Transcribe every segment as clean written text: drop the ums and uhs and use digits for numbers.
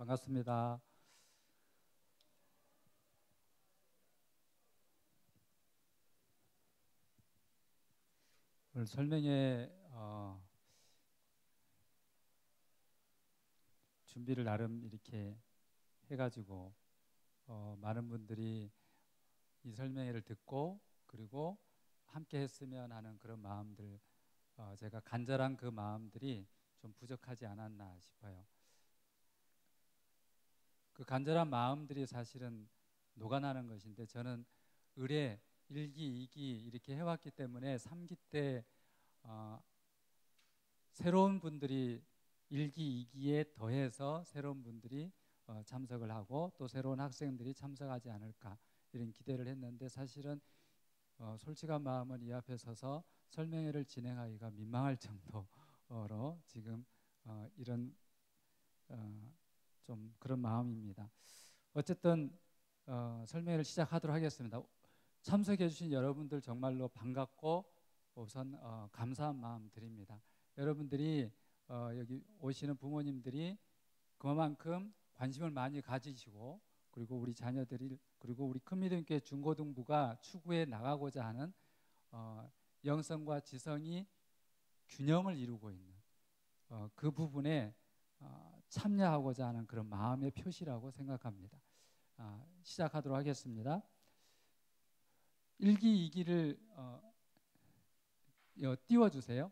반갑습니다. 오늘 설명회 준비를 나름 이렇게 해가지고 많은 분들이 이 설명회를 듣고 그리고 함께 했으면 하는 그런 마음들, 제가 간절한 그 마음들이 좀 부족하지 않았나 싶어요. 그 간절한 마음들이 사실은 녹아나는 것인데, 저는 의례 1기, 2기 이렇게 해왔기 때문에 3기 때 새로운 분들이 1기, 2기에 더해서 새로운 분들이 참석을 하고 또 새로운 학생들이 참석하지 않을까 이런 기대를 했는데, 사실은 솔직한 마음은 이 앞에 서서 설명회를 진행하기가 민망할 정도로 지금 이런 좀 그런 마음입니다. 어쨌든 설명회를 시작하도록 하겠습니다. 참석해 주신 여러분들 정말로 반갑고 우선 감사한 마음 드립니다. 여러분들이 여기 오시는 부모님들이 그만큼 관심을 많이 가지시고, 그리고 우리 자녀들이, 그리고 우리 큰미등교회 중고등부가 추구해 나가고자 하는 영성과 지성이 균형을 이루고 있는 그 부분에 참여하고자 하는 그런 마음의 표시라고 생각합니다. 시작하도록 하겠습니다. 1기, 2기를 띄워주세요.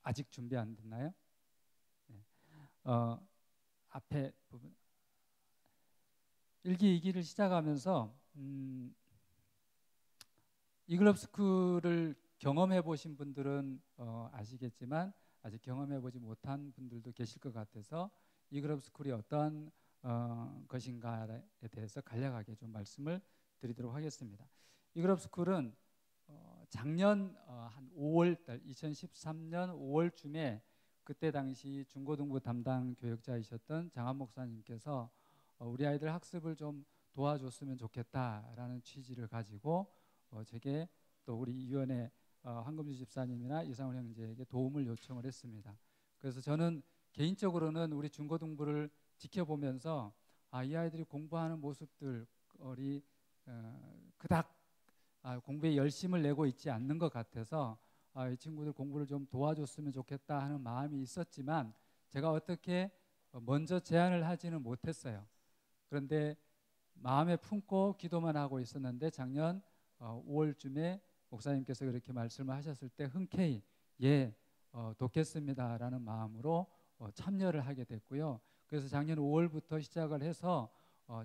아직 준비 안 됐나요? 네. 앞에 부분 1기, 2기를 시작하면서 이글럽스쿨을 경험해 보신 분들은 아시겠지만 아직 경험해 보지 못한 분들도 계실 것 같아서 이글럽스쿨이 어떠한 것인가에 대해서 간략하게 좀 말씀을 드리도록 하겠습니다. 이글럽스쿨은 작년 한 5월달 2013년 5월쯤에 그때 당시 중고등부 담당 교육자이셨던 장한 목사님께서 우리 아이들 학습을 좀 도와줬으면 좋겠다라는 취지를 가지고 제게 또 우리 위원회 황금주 집사님이나 이상훈 형제에게 도움을 요청을 했습니다. 그래서 저는 개인적으로는 우리 중고등부를 지켜보면서 이 아이들이 공부하는 모습들이 그닥 공부에 열심을 내고 있지 않는 것 같아서 이 친구들 공부를 좀 도와줬으면 좋겠다 하는 마음이 있었지만 제가 어떻게 먼저 제안을 하지는 못했어요. 그런데 마음에 품고 기도만 하고 있었는데 작년 5월쯤에 목사님께서 그렇게 말씀을 하셨을 때 흔쾌히 돕겠습니다라는 마음으로 참여를 하게 됐고요. 그래서 작년 5월부터 시작을 해서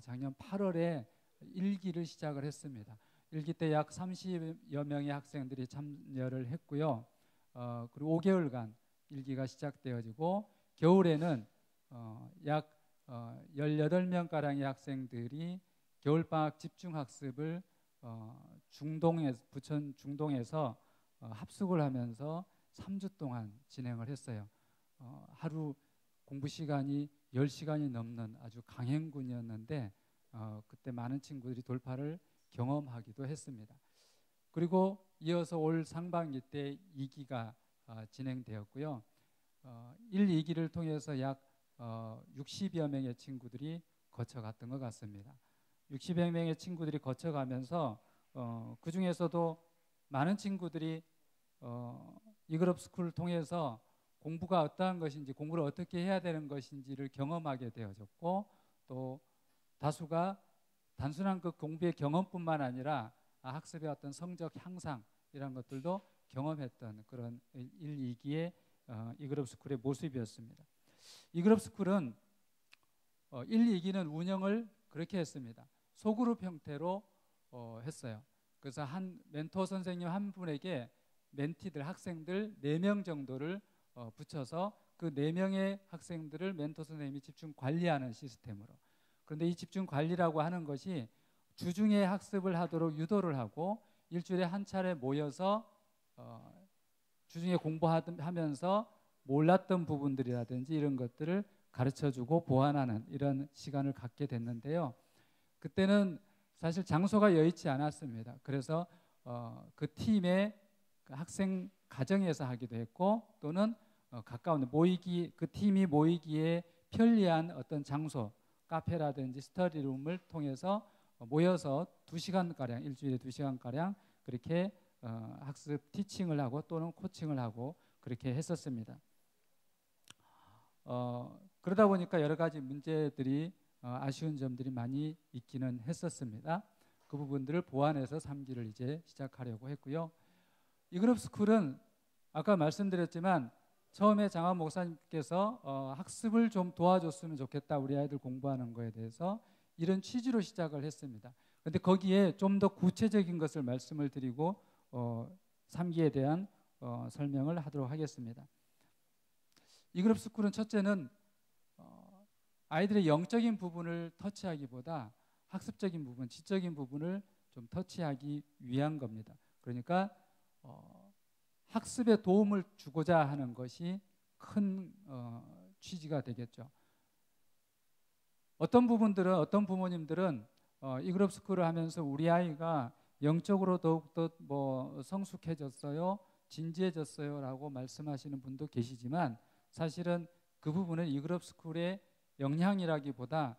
작년 8월에 1기를 시작을 했습니다. 1기 때 약 30여 명의 학생들이 참여를 했고요. 그리고 5개월간 1기가 시작되어지고 겨울에는 약 18명가량의 학생들이 겨울방학 집중학습을 부천 중동에서 합숙을 하면서 3주 동안 진행을 했어요. 하루 공부 시간이 10시간이 넘는 아주 강행군이었는데 그때 많은 친구들이 돌파를 경험하기도 했습니다. 그리고 이어서 올 상반기 때 2기가 진행되었고요. 1, 2기를 통해서 약 60여 명의 친구들이 거쳐갔던 것 같습니다. 60여 명의 친구들이 거쳐가면서 그 중에서도 많은 친구들이 이글럽스쿨을 통해서 공부가 어떠한 것인지, 공부를 어떻게 해야 되는 것인지를 경험하게 되어졌고, 또 다수가 단순한 그 공부의 경험뿐만 아니라 학습의 어떤 성적 향상 이런 것들도 경험했던 그런 1, 2기의 이글럽스쿨의 모습이었습니다. 이글럽스쿨은 1, 2기는 운영을 그렇게 했습니다. 소그룹 형태로 했어요. 그래서 한 멘토 선생님 한 분에게 멘티들, 학생들 4명 정도를 붙여서 그 4명의 학생들을 멘토 선생님이 집중 관리하는 시스템으로. 그런데 이 집중 관리라고 하는 것이 주중에 학습을 하도록 유도를 하고 일주일에 한 차례 모여서 주중에 공부하면서 몰랐던 부분들이라든지 이런 것들을 가르쳐주고 보완하는 이런 시간을 갖게 됐는데요. 그때는 사실 장소가 여의치 않았습니다. 그래서 그 팀의 학생 가정에서 하기도 했고, 또는 가까운 모이기, 그 팀이 모이기에 편리한 어떤 장소, 카페라든지 스터디룸을 통해서 모여서 2시간가량, 일주일에 2시간가량 그렇게 학습 티칭을 하고 또는 코칭을 하고 그렇게 했었습니다. 그러다 보니까 여러 가지 문제들이 아쉬운 점들이 많이 있기는 했었습니다. 그 부분들을 보완해서 3기를 이제 시작하려고 했고요. 이그룹 스쿨은 아까 말씀드렸지만 처음에 장한 목사님께서 학습을 좀 도와줬으면 좋겠다, 우리 아이들 공부하는 거에 대해서, 이런 취지로 시작을 했습니다. 그런데 거기에 좀 더 구체적인 것을 말씀을 드리고 3기에 대한 설명을 하도록 하겠습니다. 이그룹 스쿨은 첫째는 아이들의 영적인 부분을 터치하기보다 학습적인 부분, 지적인 부분을 좀 터치하기 위한 겁니다. 그러니까 학습에 도움을 주고자 하는 것이 큰 취지가 되겠죠. 어떤 부분들은, 어떤 부모님들은 이그룹 스쿨을 하면서 우리 아이가 영적으로 더욱더 성숙해졌어요, 진지해졌어요 라고 말씀하시는 분도 계시지만, 사실은 그 부분은 이그룹 스쿨의 영향이라기보다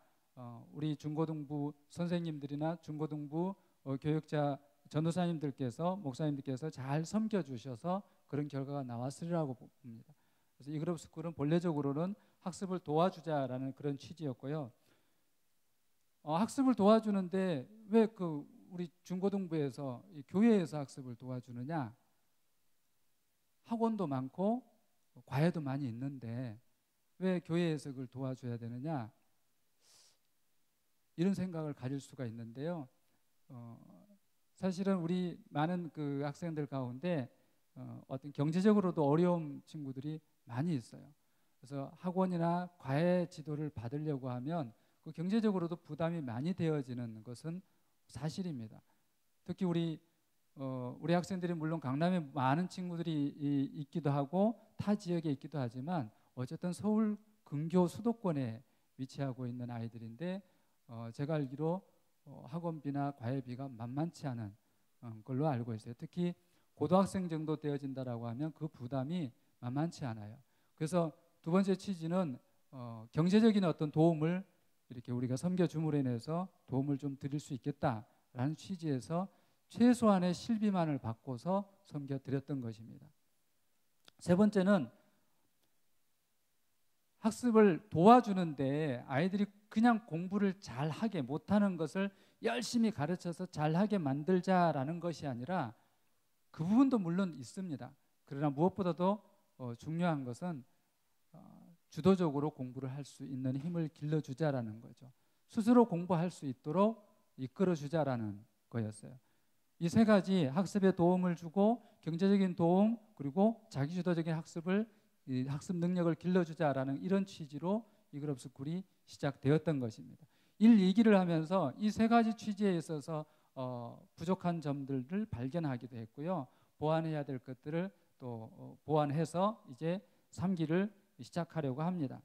우리 중고등부 선생님들이나 중고등부 교육자 전도사님들께서, 목사님들께서 잘 섬겨주셔서 그런 결과가 나왔으리라고 봅니다. 그래서 이그룹 스쿨은 본래적으로는 학습을 도와주자라는 그런 취지였고요. 학습을 도와주는데 왜 우리 중고등부에서 교회에서 학습을 도와주느냐? 학원도 많고 과외도 많이 있는데 왜 교회에서 그걸 도와줘야 되느냐? 이런 생각을 가질 수가 있는데요. 사실은 우리 많은 그 학생들 가운데 어떤 경제적으로도 어려운 친구들이 많이 있어요. 그래서 학원이나 과외 지도를 받으려고 하면 그 경제적으로도 부담이 많이 되어지는 것은 사실입니다. 특히 우리 학생들이 물론 강남에 많은 친구들이 있기도 하고 타 지역에 있기도 하지만 어쨌든 서울 근교 수도권에 위치하고 있는 아이들인데 제가 알기로 학원비나 과외비가 만만치 않은 걸로 알고 있어요. 특히 고등학생 정도 되어진다라고 하면 그 부담이 만만치 않아요. 그래서 두 번째 취지는 경제적인 어떤 도움을 이렇게 우리가 섬겨 줌으로 인해서 도움을 좀 드릴 수 있겠다라는 취지에서 최소한의 실비만을 받고서 섬겨 드렸던 것입니다. 세 번째는 학습을 도와주는데 아이들이 그냥 공부를 잘하게, 못하는 것을 열심히 가르쳐서 잘하게 만들자라는 것이 아니라, 그 부분도 물론 있습니다. 그러나 무엇보다도 중요한 것은 주도적으로 공부를 할 수 있는 힘을 길러주자라는 거죠. 스스로 공부할 수 있도록 이끌어주자라는 거였어요. 이 세 가지, 학습에 도움을 주고 경제적인 도움, 그리고 자기주도적인 학습 능력을 길러주자라는 이런 취지로 이그룹 스쿨이 시작되었던 것입니다. 1, 2기를 하면서 이 세 가지 취지에 있어서 부족한 점들을 발견하기도 했고요. 보완해야 될 것들을 또 보완해서 이제 3기를 시작하려고 합니다.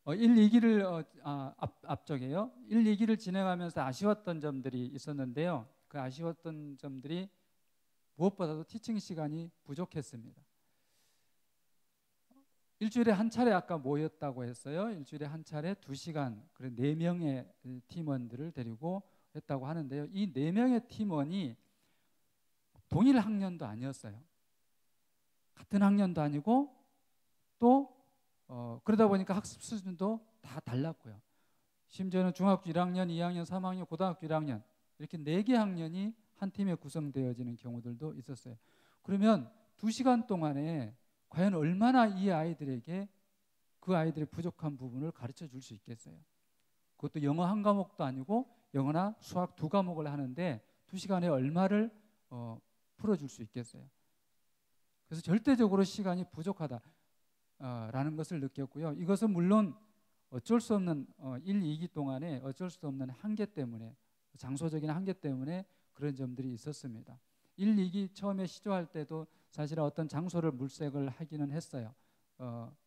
1, 2기를 앞쪽에요. 1, 2기를 진행하면서 아쉬웠던 점들이 있었는데요. 그 아쉬웠던 점들이 무엇보다도 티칭 시간이 부족했습니다. 일주일에 한 차례 아까 모였다고 했어요. 일주일에 한 차례 2시간, 그래 4명의 팀원들을 데리고 했다고 하는데요. 이 4명의 팀원이 동일 학년도 아니었어요. 같은 학년도 아니고 또 그러다 보니까 학습 수준도 다 달랐고요. 심지어는 중학교 1학년, 2학년, 3학년, 고등학교 1학년 이렇게 4개 학년이 한 팀에 구성되어지는 경우들도 있었어요. 그러면 2시간 동안에 과연 얼마나 이 아이들에게 그 아이들의 부족한 부분을 가르쳐 줄 수 있겠어요? 그것도 영어 한 과목도 아니고 영어나 수학 2과목을 하는데 2시간에 얼마를 풀어줄 수 있겠어요? 그래서 절대적으로 시간이 부족하다라는 것을 느꼈고요. 이것은 물론 어쩔 수 없는 1, 2기 동안에 어쩔 수 없는 한계 때문에, 장소적인 한계 때문에 그런 점들이 있었습니다. 1, 2기 처음에 시조할 때도 사실은 어떤 장소를 물색을 하기는 했어요.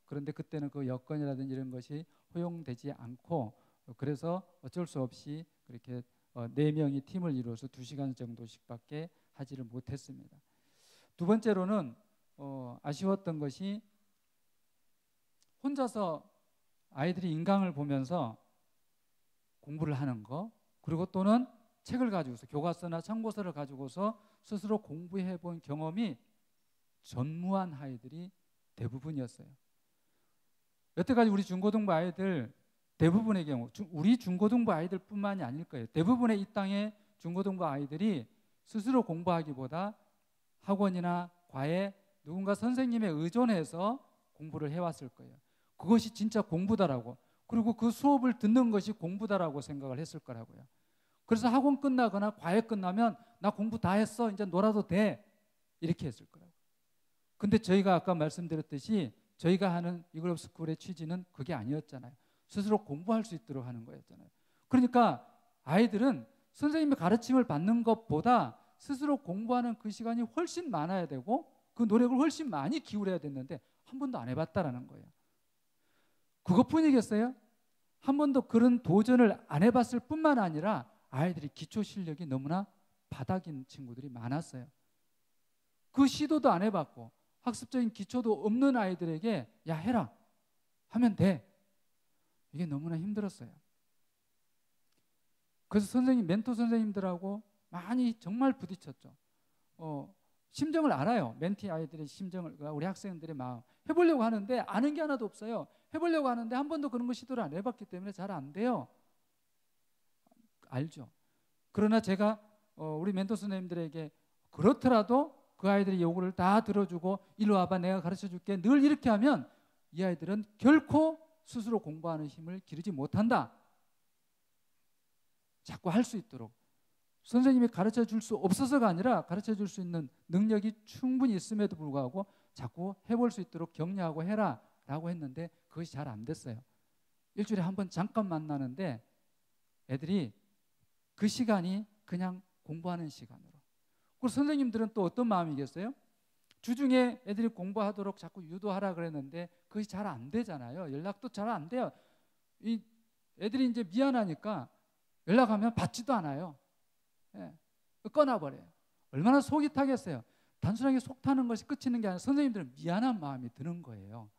그런데 그때는 그 여건이라든지 이런 것이 허용되지 않고, 그래서 어쩔 수 없이 그렇게 4명이 팀을 이루어서 2시간 정도씩밖에 하지를 못했습니다. 두 번째로는 아쉬웠던 것이 혼자서 아이들이 인강을 보면서 공부를 하는 거, 그리고 또는 책을 가지고서 교과서나 참고서를 가지고서 스스로 공부해 본 경험이 전무한 아이들이 대부분이었어요. 여태까지 우리 중고등부 아이들 대부분의 경우, 우리 중고등부 아이들뿐만이 아닐 거예요. 대부분의 이 땅의 중고등부 아이들이 스스로 공부하기보다 학원이나 과외, 누군가 선생님에 의존해서 공부를 해왔을 거예요. 그것이 진짜 공부다라고, 그리고 그 수업을 듣는 것이 공부다라고 생각을 했을 거라고요. 그래서 학원 끝나거나 과외 끝나면 나 공부 다 했어, 이제 놀아도 돼, 이렇게 했을 거라고. 근데 저희가 아까 말씀드렸듯이 저희가 하는 이글업 스쿨의 취지는 그게 아니었잖아요. 스스로 공부할 수 있도록 하는 거였잖아요. 그러니까 아이들은 선생님의 가르침을 받는 것보다 스스로 공부하는 그 시간이 훨씬 많아야 되고 그 노력을 훨씬 많이 기울여야 됐는데 한 번도 안 해봤다라는 거예요. 그것뿐이겠어요? 한 번도 그런 도전을 안 해봤을 뿐만 아니라 아이들이 기초 실력이 너무나 바닥인 친구들이 많았어요. 그 시도도 안 해봤고 학습적인 기초도 없는 아이들에게 야 해라 하면 돼, 이게 너무나 힘들었어요. 그래서 선생님, 멘토 선생님들하고 많이 정말 부딪혔죠. 심정을 알아요. 멘티 아이들의 심정을, 우리 학생들의 마음. 해보려고 하는데 아는 게 하나도 없어요. 해보려고 하는데 한 번도 그런 거 시도를 안 해봤기 때문에 잘 안 돼요. 알죠. 그러나 제가 우리 멘토 선생님들에게 그렇더라도 그 아이들의 요구를 다 들어주고 일로 와봐 내가 가르쳐줄게, 늘 이렇게 하면 이 아이들은 결코 스스로 공부하는 힘을 기르지 못한다. 자꾸 할 수 있도록 선생님이 가르쳐 줄 수 없어서가 아니라 가르쳐 줄 수 있는 능력이 충분히 있음에도 불구하고 자꾸 해볼 수 있도록 격려하고 해라 라고 했는데 그것이 잘 안 됐어요. 일주일에 한 번 잠깐 만나는데 애들이 그 시간이 그냥 공부하는 시간으로. 그리고 선생님들은 또 어떤 마음이겠어요? 주중에 애들이 공부하도록 자꾸 유도하라 그랬는데 그것이 잘 안 되잖아요. 연락도 잘 안 돼요. 이 애들이 이제 미안하니까 연락하면 받지도 않아요. 예, 끊어버려요. 얼마나 속이 타겠어요. 단순하게 속 타는 것이 끝이는 게 아니라 선생님들은 미안한 마음이 드는 거예요.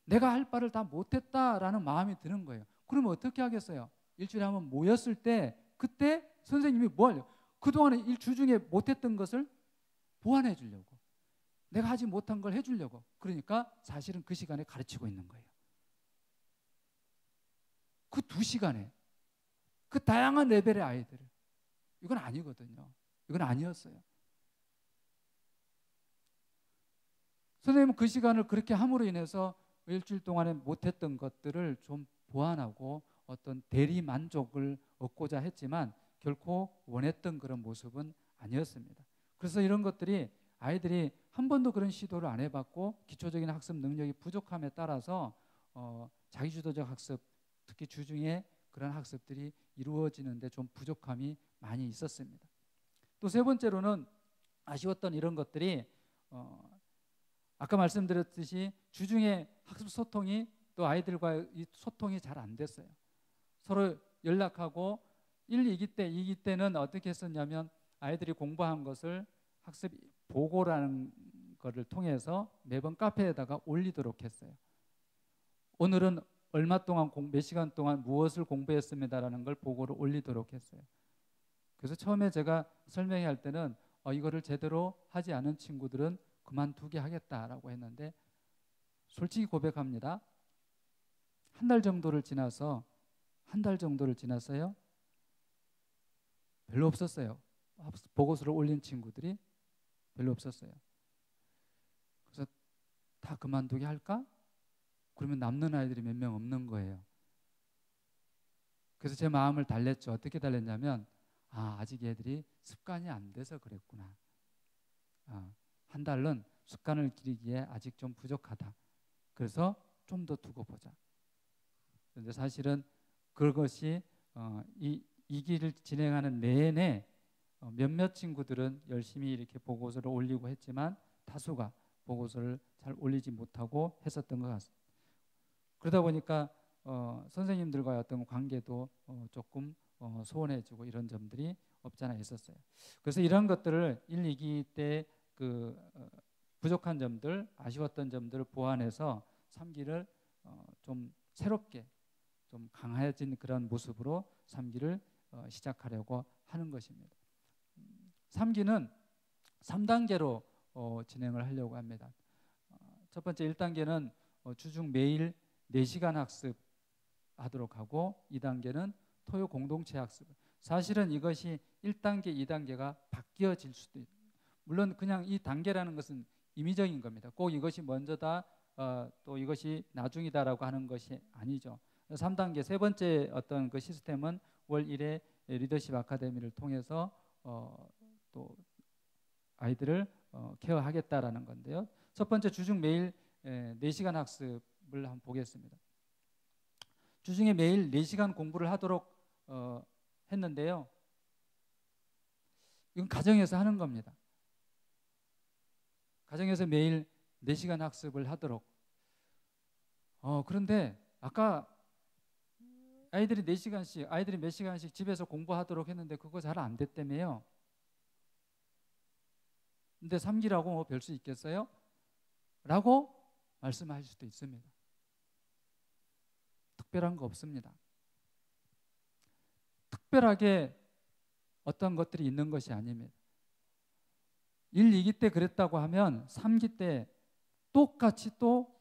내가 할 바를 다 못했다라는 마음이 드는 거예요. 그러면 어떻게 하겠어요? 일주일에 한번 모였을 때 그때 선생님이 뭐 하려고? 그동안에 주중에 못했던 것을 보완해 주려고, 내가 하지 못한 걸 해주려고. 그러니까 사실은 그 시간에 가르치고 있는 거예요. 그 2시간에 그 다양한 레벨의 아이들을. 이건 아니거든요. 이건 아니었어요. 선생님은 그 시간을 그렇게 함으로 인해서 일주일 동안에 못했던 것들을 좀 보완하고 어떤 대리 만족을 얻고자 했지만 결코 원했던 그런 모습은 아니었습니다. 그래서 이런 것들이 아이들이 한 번도 그런 시도를 안 해봤고 기초적인 학습 능력이 부족함에 따라서 자기주도적 학습, 특히 주중에 그런 학습들이 이루어지는데 좀 부족함이 많이 있었습니다. 또 세 번째로는 아쉬웠던 이런 것들이 아까 말씀드렸듯이 주중에 학습 소통이 또 아이들과의 이 소통이 잘 안 됐어요. 서로 연락하고 1, 2기 때, 2기 때는 어떻게 했었냐면 아이들이 공부한 것을 학습 보고라는 것을 통해서 매번 카페에다가 올리도록 했어요. 오늘은 얼마 동안 몇 시간 동안 무엇을 공부했습니다라는 걸 보고를 올리도록 했어요. 그래서 처음에 제가 설명회 할 때는 이거를 제대로 하지 않은 친구들은 그만두게 하겠다라고 했는데 솔직히 고백합니다. 한 달 정도를 지나서요. 별로 없었어요. 보고서를 올린 친구들이 별로 없었어요. 그래서 다 그만두게 할까? 그러면 남는 아이들이 몇 명 없는 거예요. 그래서 제 마음을 달랬죠. 어떻게 달랬냐면 아직 애들이 습관이 안 돼서 그랬구나. 한 달은 습관을 기르기에 아직 좀 부족하다. 그래서 좀 더 두고 보자. 그런데 사실은 그것이 이 길을 진행하는 내내 몇몇 친구들은 열심히 이렇게 보고서를 올리고 했지만 다수가 보고서를 잘 올리지 못하고 했었던 것 같습니다. 그러다 보니까 선생님들과의 어떤 관계도 조금 소원해지고 이런 점들이 없지 않아 있었어요. 그래서 이런 것들을 1, 2기 때 부족한 점들, 아쉬웠던 점들을 보완해서 3기를 좀 새롭게 좀 강해진 그런 모습으로 3기를 시작하려고 하는 것입니다. 3기는 3단계로 진행을 하려고 합니다. 첫 번째 1단계는 주중 매일 4시간 학습하도록 하고 2단계는 토요 공동체 학습. 사실은 이것이 1단계, 2단계가 바뀌어질 수도 있습니다. 물론 그냥 이 단계라는 것은 임의적인 겁니다. 꼭 이것이 먼저다, 또 이것이 나중이다라고 하는 것이 아니죠. 3단계 세 번째 어떤 그 시스템은 월 1회 리더십 아카데미를 통해서 또 아이들을 케어하겠다라는 건데요. 첫 번째 주중 매일 4시간 학습을 한번 보겠습니다. 주중에 매일 4시간 공부를 하도록 했는데요. 이건 가정에서 하는 겁니다. 가정에서 매일 4시간 학습을 하도록. 그런데 아까 아이들이 4시간씩, 아이들이 몇 시간씩 집에서 공부하도록 했는데 그거 잘 안 됐다며요. 근데 3기라고 뭐 별 수 있겠어요? 라고 말씀하실 수도 있습니다. 특별한 거 없습니다. 특별하게 어떤 것들이 있는 것이 아닙니다. 1, 2기 때 그랬다고 하면 3기 때 똑같이 또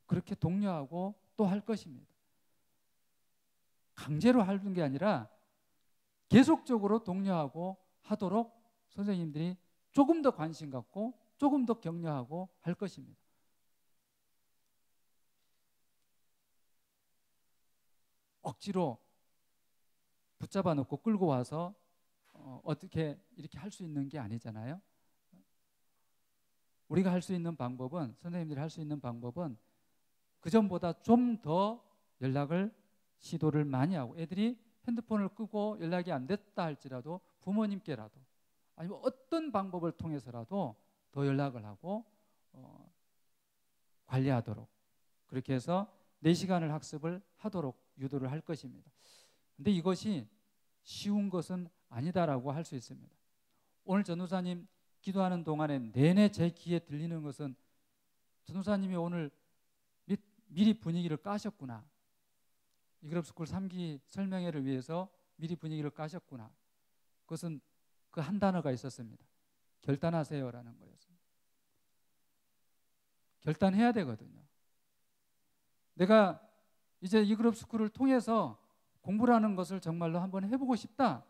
그렇게 독려하고 또 할 것입니다. 강제로 하는 게 아니라 계속적으로 독려하고 하도록 선생님들이 조금 더 관심 갖고 조금 더 격려하고 할 것입니다. 억지로 붙잡아 놓고 끌고 와서 어떻게 이렇게 할 수 있는 게 아니잖아요. 우리가 할 수 있는 방법은, 선생님들이 할 수 있는 방법은 그전보다 좀 더 연락을 시도를 많이 하고, 애들이 핸드폰을 끄고 연락이 안 됐다 할지라도 부모님께라도 아니면 어떤 방법을 통해서라도 더 연락을 하고 관리하도록, 그렇게 해서 4시간을 학습을 하도록 유도를 할 것입니다. 근데 이것이 쉬운 것은 아니다라고 할 수 있습니다. 오늘 전도사님 기도하는 동안에 내내 제 귀에 들리는 것은, 전도사님이 오늘 미리 분위기를 까셨구나. 이그룹스쿨 3기 설명회를 위해서 미리 분위기를 까셨구나. 그것은 그 한 단어가 있었습니다. 결단하세요라는 거였습니다. 결단해야 되거든요. 내가 이제 이그룹스쿨을 통해서 공부라는 것을 정말로 한번 해보고 싶다.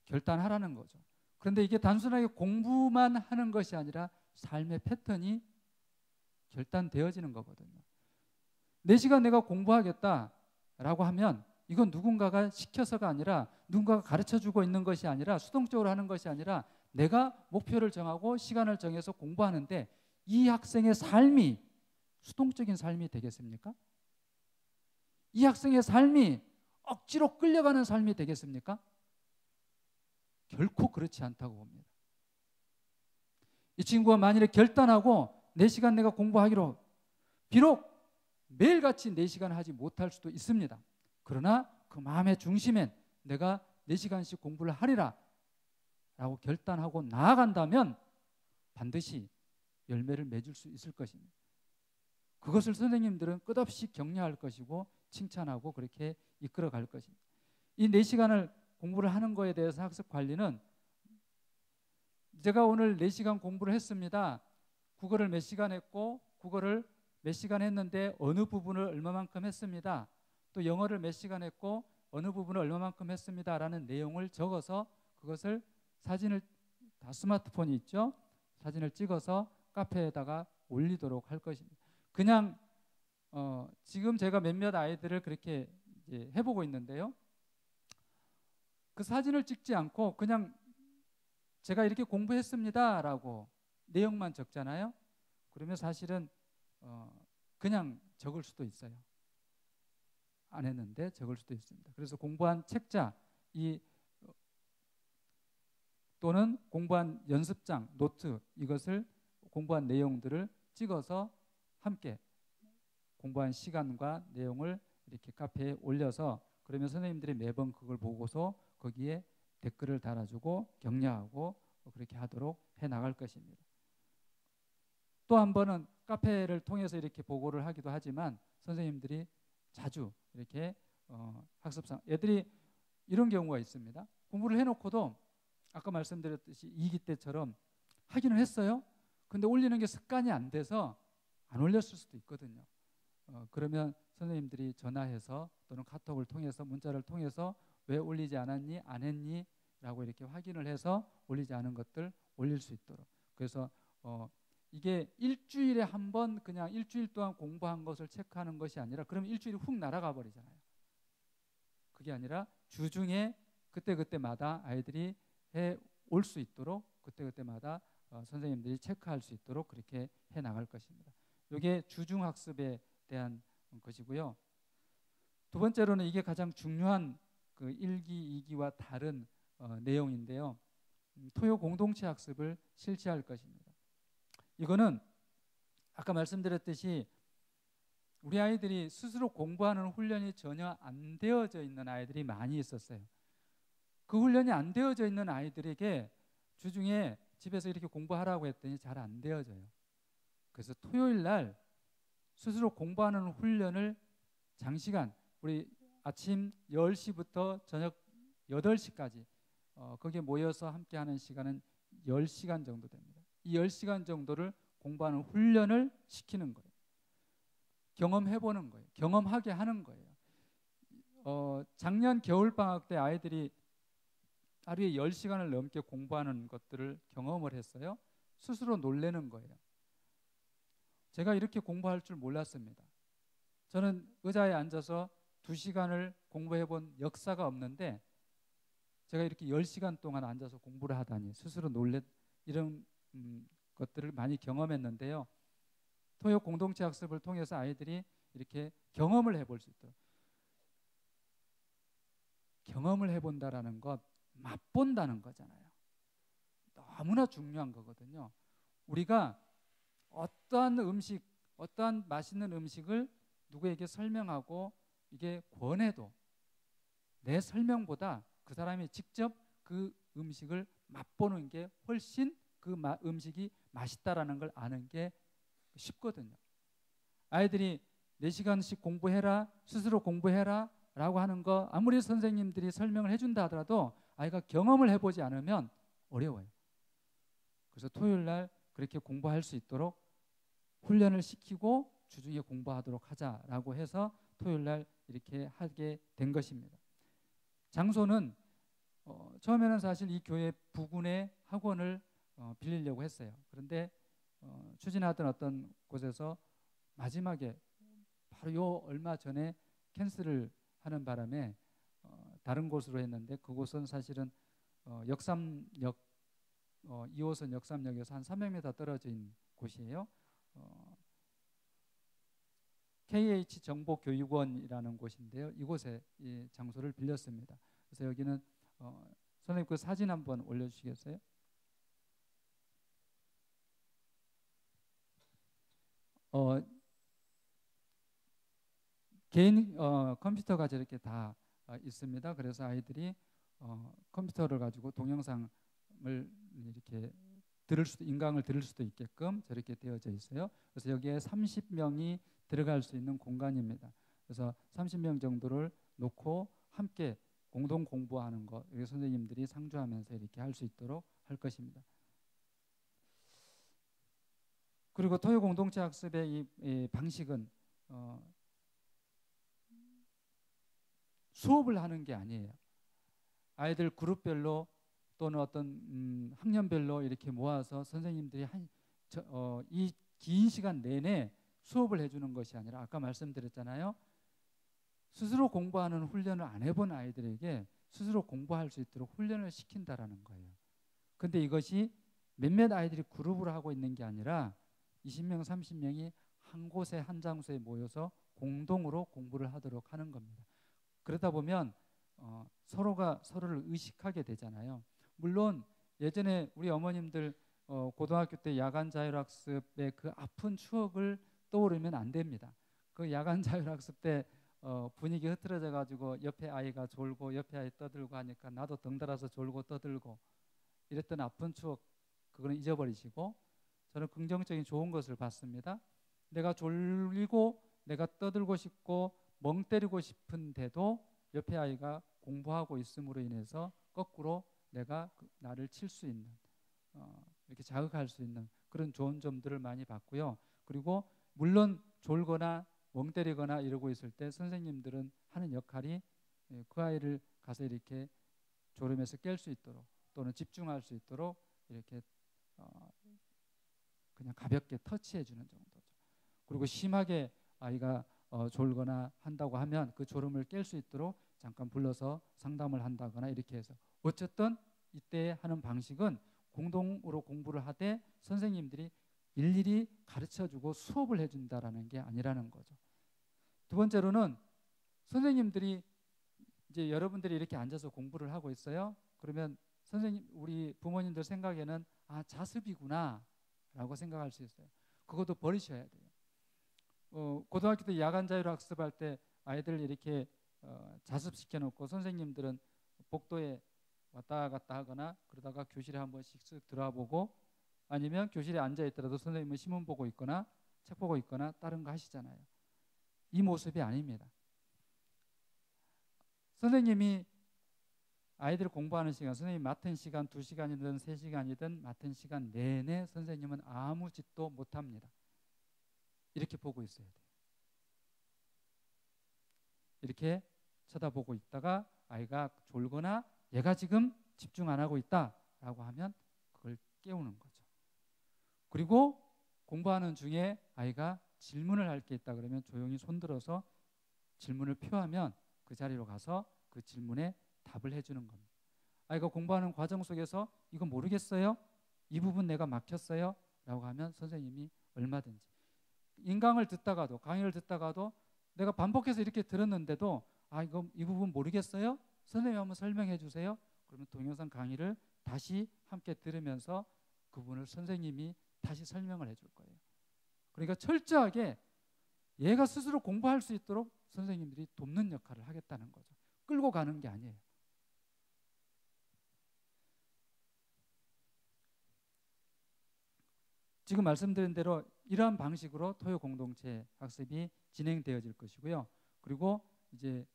결단하라는 거죠. 그런데 이게 단순하게 공부만 하는 것이 아니라 삶의 패턴이 결단되어지는 거거든요. 4시간 내가 공부하겠다라고 하면 이건 누군가가 시켜서가 아니라, 누군가가 가르쳐주고 있는 것이 아니라, 수동적으로 하는 것이 아니라 내가 목표를 정하고 시간을 정해서 공부하는데, 이 학생의 삶이 수동적인 삶이 되겠습니까? 이 학생의 삶이 억지로 끌려가는 삶이 되겠습니까? 결코 그렇지 않다고 봅니다. 이 친구가 만일에 결단하고 4시간 내가 공부하기로, 비록 매일같이 4시간 하지 못할 수도 있습니다. 그러나 그 마음의 중심엔 내가 4시간씩 공부를 하리라 라고 결단하고 나아간다면 반드시 열매를 맺을 수 있을 것입니다. 그것을 선생님들은 끝없이 격려할 것이고 칭찬하고 그렇게 이끌어갈 것입니다. 이 4시간을 공부를 하는 거에 대해서 학습 관리는, 제가 오늘 4시간 공부를 했습니다. 국어를 몇 시간 했고, 국어를 몇 시간 했는데 어느 부분을 얼마만큼 했습니다. 또 영어를 몇 시간 했고 어느 부분을 얼마만큼 했습니다 라는 내용을 적어서 그것을 사진을, 다 스마트폰이 있죠. 사진을 찍어서 카페에다가 올리도록 할 것입니다. 그냥 지금 제가 몇몇 아이들을 그렇게 이제 해보고 있는데요. 그 사진을 찍지 않고 그냥 제가 이렇게 공부했습니다 라고 내용만 적잖아요. 그러면 사실은 그냥 적을 수도 있어요. 안 했는데 적을 수도 있습니다. 그래서 공부한 책자 또는 공부한 연습장, 노트, 이것을 공부한 내용들을 찍어서 함께 공부한 시간과 내용을 이렇게 카페에 올려서, 그러면 선생님들이 매번 그걸 보고서 거기에 댓글을 달아주고 격려하고 그렇게 하도록 해 나갈 것입니다. 또 한 번은 카페를 통해서 이렇게 보고를 하기도 하지만 선생님들이 자주 이렇게 학습상 애들이 이런 경우가 있습니다. 공부를 해놓고도 아까 말씀드렸듯이 2기 때처럼 하기는 했어요. 근데 올리는 게 습관이 안 돼서 안 올렸을 수도 있거든요. 그러면 선생님들이 전화해서 또는 카톡을 통해서 문자를 통해서 왜 올리지 않았니? 안 했니? 라고 이렇게 확인을 해서 올리지 않은 것들 올릴 수 있도록. 그래서 이게 일주일에 한 번 그냥 일주일 동안 공부한 것을 체크하는 것이 아니라 그러면 일주일이 훅 날아가 버리잖아요. 그게 아니라 주중에 그때그때마다 아이들이 해 올 수 있도록 그때그때마다 선생님들이 체크할 수 있도록 그렇게 해 나갈 것입니다. 이게 주중 학습에 대한 것이고요. 두 번째로는 이게 가장 중요한 그 1기, 2기와 다른 내용인데요. 토요 공동체 학습을 실시할 것입니다. 이거는 아까 말씀드렸듯이 우리 아이들이 스스로 공부하는 훈련이 전혀 안 되어져 있는 아이들이 많이 있었어요. 그 훈련이 안 되어져 있는 아이들에게 주중에 집에서 이렇게 공부하라고 했더니 잘 안 되어져요. 그래서 토요일 날 스스로 공부하는 훈련을 장시간 우리 아침 10시부터 저녁 8시까지 거기에 모여서 함께하는 시간은 10시간 정도 됩니다. 이 10시간 정도를 공부하는 훈련을 시키는 거예요. 경험해보는 거예요. 경험하게 하는 거예요. 작년 겨울방학 때 아이들이 하루에 10시간을 넘게 공부하는 것들을 경험을 했어요. 스스로 놀라는 거예요. 제가 이렇게 공부할 줄 몰랐습니다. 저는 의자에 앉아서 2시간을 공부해 본 역사가 없는데 제가 이렇게 10시간 동안 앉아서 공부를 하다니 스스로 놀래 이런 것들을 많이 경험했는데요. 토요 공동체 학습을 통해서 아이들이 이렇게 경험을 해볼 수 있도록. 경험을 해본다라는 것, 맛본다는 거잖아요. 너무나 중요한 거거든요. 우리가 어떠한 음식, 어떠한 맛있는 음식을 누구에게 설명하고 이게 권해도 내 설명보다 그 사람이 직접 그 음식을 맛보는 게 훨씬 그 음식이 맛있다라는 걸 아는 게 쉽거든요. 아이들이 4시간씩 공부해라, 스스로 공부해라 라고 하는 거 아무리 선생님들이 설명을 해준다 하더라도 아이가 경험을 해보지 않으면 어려워요. 그래서 토요일 날 그렇게 공부할 수 있도록 훈련을 시키고 주중에 공부하도록 하자라고 해서 토요일 날 이렇게 하게 된 것입니다. 장소는 처음에는 사실 이 교회 부근에 학원을 빌리려고 했어요. 그런데 추진하던 어떤 곳에서 마지막에 바로 요 얼마 전에 캔슬을 하는 바람에 다른 곳으로 했는데 그곳은 사실은 역삼역 2호선 역삼역에서 한 300m 떨어져 있는 곳이에요. KH 정보교육원이라는 곳인데요. 이곳에 이 장소를 빌렸습니다. 그래서 여기는 선생님 그 사진 한번 올려주시겠어요? 개인 컴퓨터가 저렇게 다 있습니다. 그래서 아이들이 컴퓨터를 가지고 동영상을 이렇게 인강을 들을 수도 있게끔 저렇게 되어져 있어요. 그래서 여기에 30명이 들어갈 수 있는 공간입니다. 그래서 30명 정도를 놓고 함께 공동 공부하는 것, 여기 선생님들이 상주하면서 이렇게 할 수 있도록 할 것입니다. 그리고 토요 공동체 학습의 이 방식은 수업을 하는 게 아니에요. 아이들 그룹별로 또는 어떤 학년별로 이렇게 모아서 선생님들이 이 긴 시간 내내 수업을 해주는 것이 아니라 아까 말씀드렸잖아요. 스스로 공부하는 훈련을 안 해본 아이들에게 스스로 공부할 수 있도록 훈련을 시킨다라는 거예요. 근데 이것이 몇몇 아이들이 그룹으로 하고 있는 게 아니라 20명, 30명이 한 곳에 한 장소에 모여서 공동으로 공부를 하도록 하는 겁니다. 그러다 보면 서로가 서로를 의식하게 되잖아요. 물론 예전에 우리 어머님들 고등학교 때 야간 자율학습의 그 아픈 추억을 떠오르면 안 됩니다. 그 야간 자율학습 때 분위기 흐트러져 가지고 옆에 아이가 졸고 옆에 아이 떠들고 하니까 나도 덩달아서 졸고 떠들고 이랬던 아픈 추억 그거는 잊어버리시고 저는 긍정적인 좋은 것을 봤습니다. 내가 졸리고 내가 떠들고 싶고 멍 때리고 싶은데도 옆에 아이가 공부하고 있음으로 인해서 거꾸로 내가 나를 칠 수 있는 이렇게 자극할 수 있는 그런 좋은 점들을 많이 봤고요. 그리고 물론 졸거나 멍 때리거나 이러고 있을 때 선생님들은 하는 역할이 그 아이를 가서 이렇게 졸음에서 깰 수 있도록 또는 집중할 수 있도록 이렇게 그냥 가볍게 터치해 주는 정도죠. 그리고 심하게 아이가 졸거나 한다고 하면 그 졸음을 깰 수 있도록 잠깐 불러서 상담을 한다거나 이렇게 해서 어쨌든 이때 하는 방식은 공동으로 공부를 하되 선생님들이 일일이 가르쳐주고 수업을 해준다라는 게 아니라는 거죠. 두 번째로는 선생님들이 이제 여러분들이 이렇게 앉아서 공부를 하고 있어요. 그러면 선생님 우리 부모님들 생각에는 아 자습이구나 라고 생각할 수 있어요. 그것도 버리셔야 돼요. 고등학교 때 야간 자율 학습할 때 아이들 이렇게 자습시켜 놓고 선생님들은 복도에 왔다 갔다 하거나 그러다가 교실에 한 번씩 쓱 들어와 보고 아니면 교실에 앉아 있더라도 선생님은 신문 보고 있거나 책 보고 있거나 다른 거 하시잖아요. 이 모습이 아닙니다. 선생님이 아이들 공부하는 시간, 선생님이 맡은 시간 2시간이든 3시간이든 맡은 시간 내내 선생님은 아무 짓도 못합니다. 이렇게 보고 있어야 돼요. 이렇게 쳐다보고 있다가 아이가 졸거나 얘가 지금 집중 안 하고 있다라고 하면 그걸 깨우는 거죠. 그리고 공부하는 중에 아이가 질문을 할 게 있다 그러면 조용히 손들어서 질문을 표하면 그 자리로 가서 그 질문에 답을 해주는 겁니다. 아이가 공부하는 과정 속에서 이거 모르겠어요? 이 부분 내가 막혔어요? 라고 하면 선생님이 얼마든지 인강을 듣다가도 강의를 듣다가도 내가 반복해서 이렇게 들었는데도 아 이거 이 부분 모르겠어요? 선생님 한번 설명해 주세요. 그러면 동영상 강의를 다시 함께 들으면서 그 부분을 선생님이 다시 설명을 해줄 거예요. 그러니까 철저하게 얘가 스스로 공부할 수 있도록 선생님들이 돕는 역할을 하겠다는 거죠. 끌고 가는 게 아니에요. 지금 말씀드린 대로 이러한 방식으로 토요 공동체 학습이 진행되어질 것이고요. 그리고 이제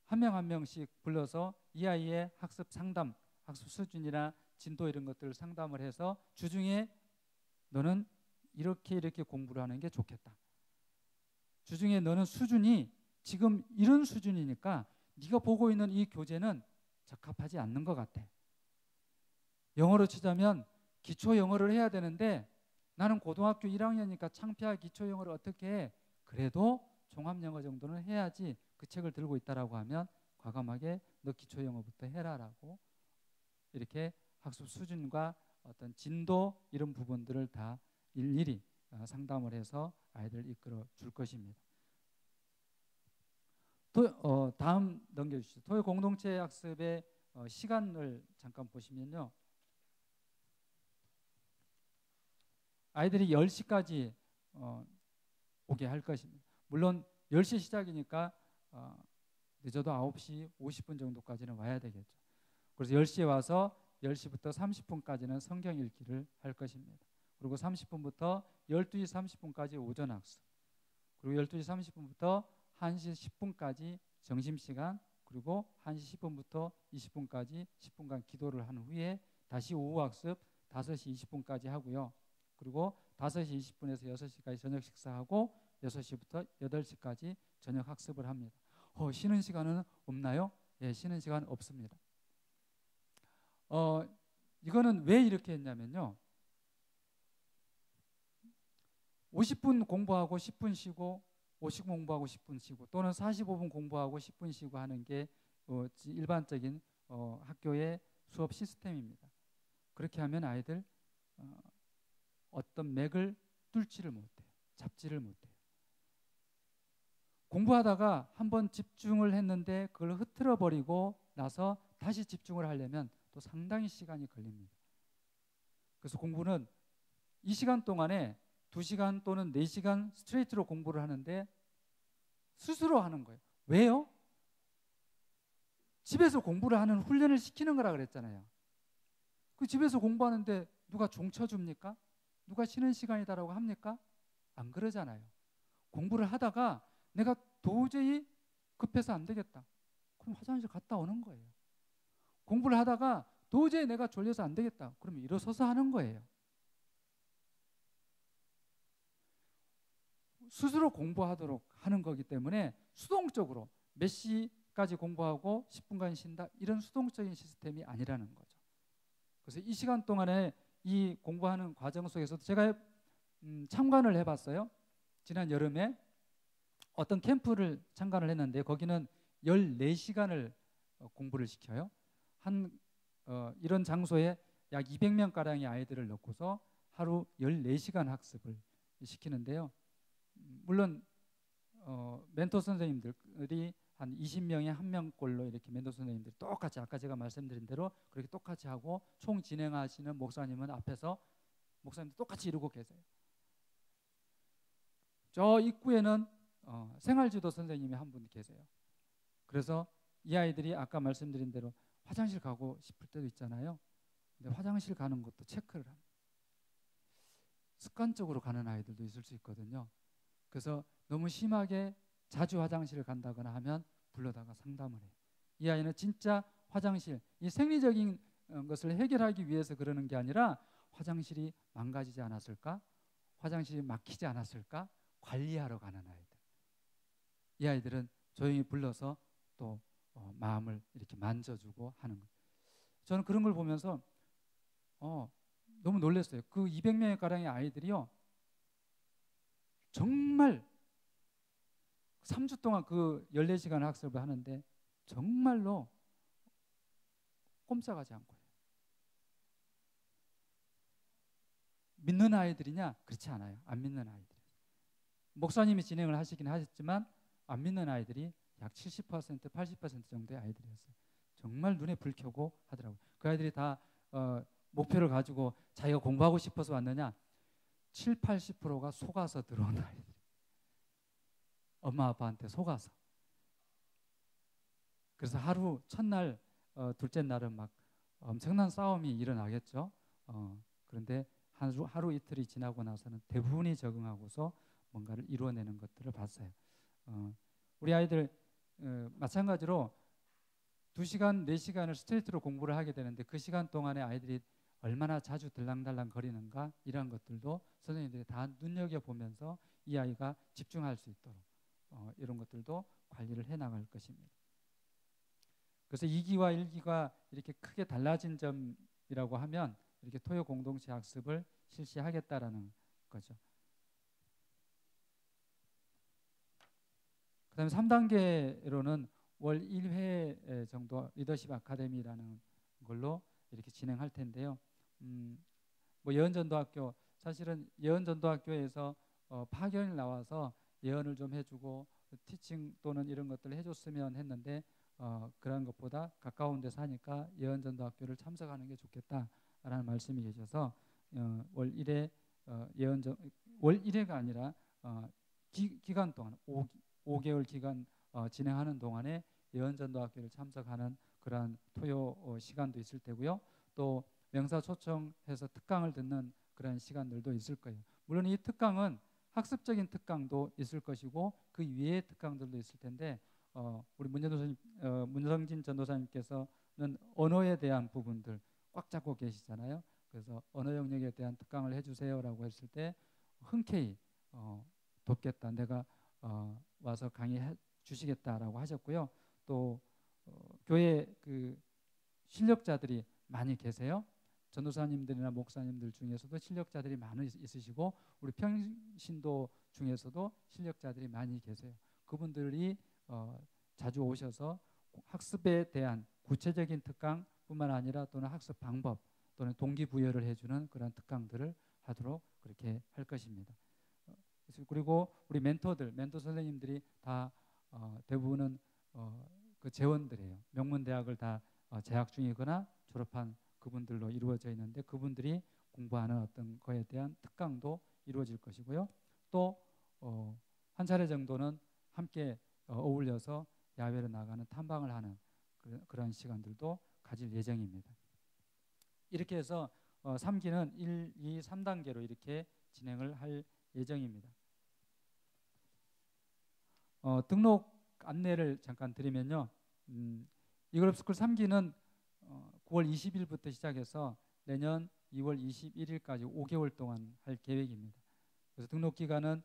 한 명 한 명씩 불러서 이 아이의 학습 상담, 학습 수준이나 진도 이런 것들을 상담을 해서 주중에 너는 이렇게 공부를 하는 게 좋겠다. 주중에 너는 수준이 지금 이런 수준이니까 네가 보고 있는 이 교재는 적합하지 않는 것 같아. 영어로 치자면 기초 영어를 해야 되는데 나는 고등학교 1학년이니까 창피하게 기초 영어를 어떻게 해? 그래도 종합 영어 정도는 해야지 그 책을 들고 있다라고 하면 과감하게 너 기초 영어부터 해라라고 이렇게 학습 수준과 어떤 진도 이런 부분들을 다 일일이 상담을 해서 아이들 이끌어 줄 것입니다. 다음 넘겨주시죠. 토요 공동체 학습의 시간을 잠깐 보시면요. 아이들이 10시까지 오게 할 것입니다. 물론 10시 시작이니까 늦어도 9시 50분 정도까지는 와야 되겠죠. 그래서 10시에 와서 10시부터 30분까지는 성경 읽기를 할 것입니다. 그리고 30분부터 12시 30분까지 오전 학습, 그리고 12시 30분부터 1시 10분까지 점심시간, 그리고 1시 10분부터 20분까지 10분간 기도를 한 후에 다시 오후 학습 5시 20분까지 하고요. 그리고 5시 20분에서 6시까지 저녁 식사하고 6시부터 8시까지 저녁 학습을 합니다. 쉬는 시간은 없나요? 예, 쉬는 시간 없습니다. 이거는 왜 이렇게 했냐면요. 50분 공부하고 10분 쉬고 50분 공부하고 10분 쉬고 또는 45분 공부하고 10분 쉬고 하는 게 일반적인 학교의 수업 시스템입니다. 그렇게 하면 아이들 어떤 맥을 뚫지를 못해요. 잡지를 못해요. 공부하다가 한번 집중을 했는데 그걸 흐트러 버리고 나서 다시 집중을 하려면 또 상당히 시간이 걸립니다. 그래서 공부는 이 시간 동안에 2시간 또는 4시간 스트레이트로 공부를 하는데 스스로 하는 거예요. 왜요? 집에서 공부를 하는 훈련을 시키는 거라 그랬잖아요. 그 집에서 공부하는데 누가 종 쳐줍니까? 누가 쉬는 시간이다라고 합니까? 안 그러잖아요. 공부를 하다가 내가 도저히 급해서 안 되겠다. 그럼 화장실 갔다 오는 거예요. 공부를 하다가 도저히 내가 졸려서 안 되겠다. 그러면 일어서서 하는 거예요. 스스로 공부하도록 하는 거기 때문에 수동적으로 몇 시까지 공부하고 10분간 쉰다 이런 수동적인 시스템이 아니라는 거죠. 그래서 이 시간 동안에 이 공부하는 과정 속에서도 제가 참관을 해봤어요. 지난 여름에 어떤 캠프를 참관을 했는데 거기는 14시간을 공부를 시켜요. 이런 장소에 약 200명가량의 아이들을 넣고서 하루 14시간 학습을 시키는데요. 물론 멘토 선생님들이 한 20명에 1명꼴로 이렇게 멘토 선생님들이 똑같이 아까 제가 말씀드린 대로 그렇게 똑같이 하고 총 진행하시는 목사님은 앞에서 목사님들 똑같이 이루고 계세요. 저 입구에는 생활지도 선생님이 한 분 계세요. 그래서 이 아이들이 아까 말씀드린 대로 화장실 가고 싶을 때도 있잖아요. 근데 화장실 가는 것도 체크를 합니다. 습관적으로 가는 아이들도 있을 수 있거든요. 그래서 너무 심하게 자주 화장실을 간다거나 하면 불러다가 상담을 해요. 이 아이는 진짜 화장실, 이 생리적인 것을 해결하기 위해서 그러는 게 아니라 화장실이 망가지지 않았을까? 화장실이 막히지 않았을까? 관리하러 가는 아이들. 이 아이들은 조용히 불러서 또 마음을 이렇게 만져주고 하는 거예요. 저는 그런 걸 보면서 너무 놀랐어요. 그 200명의 가량의 아이들이요. 정말 3주 동안 그 14시간 학습을 하는데 정말로 꼼짝하지 않고 해요. 믿는 아이들이냐? 그렇지 않아요. 안 믿는 아이들. 목사님이 진행을 하시긴 하셨지만 안 믿는 아이들이 약 70%, 80% 정도의 아이들이었어요. 정말 눈에 불 켜고 하더라고요. 그 아이들이 다 목표를 가지고 자기가 공부하고 싶어서 왔느냐? 7, 80%가 속아서 들어온 아이들. 엄마 아빠한테 속아서. 그래서 하루 첫날 둘째 날은 막 엄청난 싸움이 일어나겠죠. 그런데 하루 이틀이 지나고 나서는 대부분이 적응하고서 뭔가를 이루어내는 것들을 봤어요. 우리 아이들 마찬가지로 2시간, 4시간을 스트레이트로 공부를 하게 되는데 그 시간 동안에 아이들이 얼마나 자주 들랑달랑 거리는가 이런 것들도 선생님들이 다 눈여겨보면서 이 아이가 집중할 수 있도록 이런 것들도 관리를 해나갈 것입니다. 그래서 2기와 1기가 이렇게 크게 달라진 점이라고 하면 이렇게 토요 공동체 학습을 실시하겠다라는 거죠. 그 다음에 3단계로는 월 1회 정도 리더십 아카데미라는 걸로 이렇게 진행할 텐데요. 뭐 예언전도학교, 사실은 예언전도학교에서 파견을 나와서 예언을 좀 해주고 티칭 또는 이런 것들을 해줬으면 했는데 그런 것보다 가까운 데서 하니까 예언전도학교를 참석하는 게 좋겠다라는 말씀이 계셔서 월 1회 월 1회가 아니라 기간 동안 5개월 기간 진행하는 동안에 예언전도학교를 참석하는 그러한 토요 시간도 있을 테고요. 또 명사 초청해서 특강을 듣는 그런 시간들도 있을 거예요. 물론 이 특강은 학습적인 특강도 있을 것이고 그 위에 특강들도 있을 텐데 우리 문성진 전도사님께서는 언어에 대한 부분들 꽉 잡고 계시잖아요. 그래서 언어 영역에 대한 특강을 해주세요라고 했을 때 흔쾌히 돕겠다. 내가 와서 강의해 주시겠다라고 하셨고요. 또 교회 그 실력자들이 많이 계세요. 전도사님들이나 목사님들 중에서도 실력자들이 많이 있으시고 우리 평신도 중에서도 실력자들이 많이 계세요. 그분들이 자주 오셔서 학습에 대한 구체적인 특강뿐만 아니라 또는 학습 방법 또는 동기부여를 해주는 그런 특강들을 하도록 그렇게 할 것입니다. 그리고 우리 멘토 선생님들이 다 대부분은 그 재원들이에요. 명문대학을 다 재학 중이거나 졸업한 그분들로 이루어져 있는데 그분들이 공부하는 어떤 거에 대한 특강도 이루어질 것이고요. 또 한 차례 정도는 함께 어울려서 야외로 나가는 탐방을 하는 그런 시간들도 가질 예정입니다. 이렇게 해서 3기는 1, 2, 3단계로 이렇게 진행을 할 예정입니다. 등록 안내를 잠깐 드리면요. 이글업스쿨 3기는 9월 20일부터 시작해서 내년 2월 21일까지 5개월 동안 할 계획입니다. 그래서 등록 기간은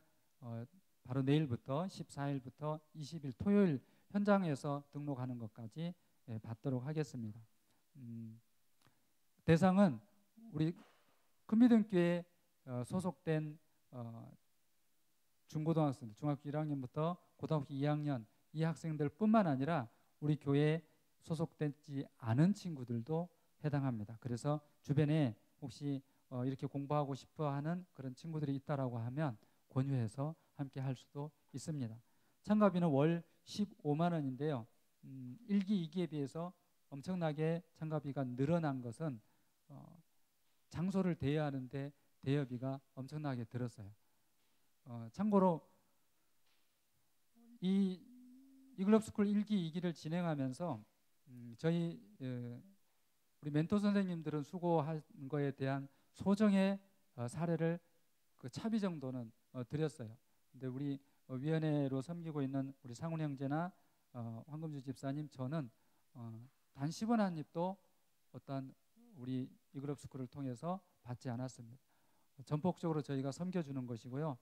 바로 내일부터 14일부터 20일 토요일 현장에서 등록하는 것까지 받도록 하겠습니다. 대상은 우리 큰미등교에 소속된 중고등학생들, 중학교 1학년부터 고등학교 2학년 이 학생들뿐만 아니라 우리 교회에 소속되지 않은 친구들도 해당합니다. 그래서 주변에 혹시 이렇게 공부하고 싶어하는 그런 친구들이 있다라고 하면 권유해서 함께 할 수도 있습니다. 참가비는 월 15만 원인데요. 1기, 2기에 비해서 엄청나게 참가비가 늘어난 것은 장소를 대여하는데 대여비가 엄청나게 들었어요. 참고로 이 이글업스쿨 1기, 2기를 진행하면서 저희 우리 멘토 선생님들은 수고한 거에 대한 소정의 사례를 그 차비 정도는 드렸어요. 근데 우리 위원회로 섬기고 있는 우리 상훈 형제나 황금주 집사님, 저는 단 10원 한 입도 어떤 우리 이글업스쿨을 통해서 받지 않았습니다. 전폭적으로 저희가 섬겨주는 것이고요.